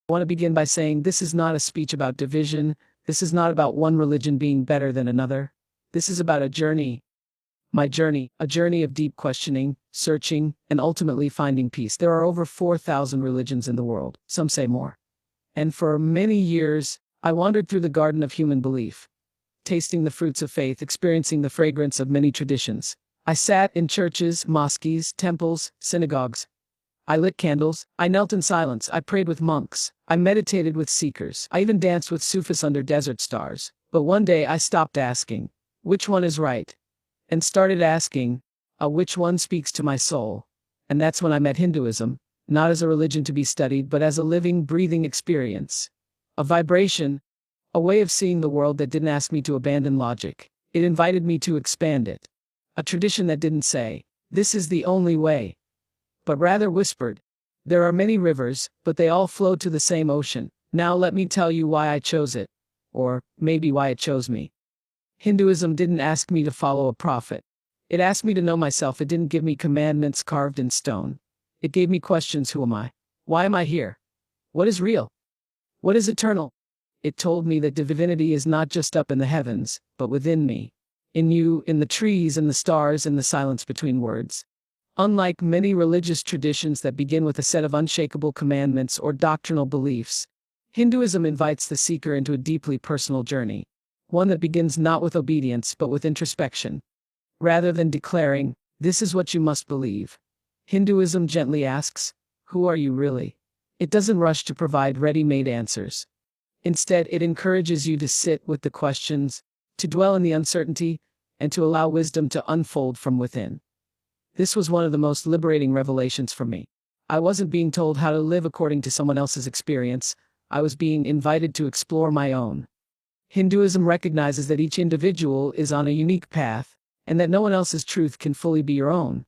I want to begin by saying this is not a speech about division. This is not about one religion being better than another. This is about a journey. My journey, a journey of deep questioning, searching, and ultimately finding peace. There are over 4,000 religions in the world, some say more. And for many years, I wandered through the garden of human belief, tasting the fruits of faith, experiencing the fragrance of many traditions. I sat in churches, mosques, temples, synagogues. I lit candles, I knelt in silence, I prayed with monks, I meditated with seekers, I even danced with Sufis under desert stars. But one day I stopped asking, which one is right? And started asking, which one speaks to my soul? And that's when I met Hinduism, not as a religion to be studied but as a living, breathing experience. A vibration, a way of seeing the world that didn't ask me to abandon logic. It invited me to expand it. A tradition that didn't say, this is the only way, but rather whispered, there are many rivers, but they all flow to the same ocean. Now let me tell you why I chose it. Or maybe why it chose me. Hinduism didn't ask me to follow a prophet. It asked me to know myself. It didn't give me commandments carved in stone. It gave me questions. Who am I? Why am I here? What is real? What is eternal? It told me that divinity is not just up in the heavens, but within me. In you, in the trees and the stars and the silence between words. Unlike many religious traditions that begin with a set of unshakable commandments or doctrinal beliefs, Hinduism invites the seeker into a deeply personal journey, one that begins not with obedience but with introspection. Rather than declaring, this is what you must believe, Hinduism gently asks, who are you really? It doesn't rush to provide ready-made answers. Instead, it encourages you to sit with the questions, to dwell in the uncertainty, and to allow wisdom to unfold from within. This was one of the most liberating revelations for me. I wasn't being told how to live according to someone else's experience. I was being invited to explore my own. Hinduism recognizes that each individual is on a unique path, and that no one else's truth can fully be your own.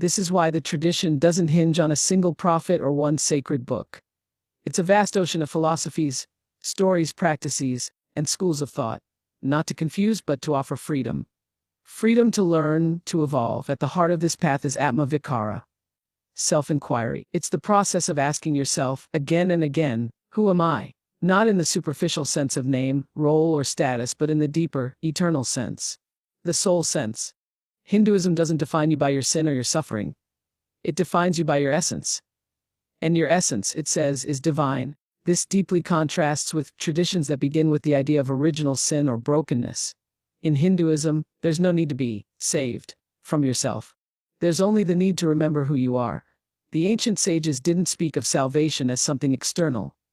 This is why the tradition doesn't hinge on a single prophet or one sacred book. It's a vast ocean of philosophies, stories, practices, and schools of thought, not to confuse but to offer freedom. Freedom to learn, to evolve. At the heart of this path is Atma Vichara, self-inquiry. It's the process of asking yourself, again and again, who am I? Not in the superficial sense of name, role, or status, but in the deeper, eternal sense. The soul sense. Hinduism doesn't define you by your sin or your suffering. It defines you by your essence. And your essence, it says, is divine. This deeply contrasts with traditions that begin with the idea of original sin or brokenness. In Hinduism, there's no need to be saved from yourself. There's only the need to remember who you are. The ancient sages didn't speak of salvation as something external.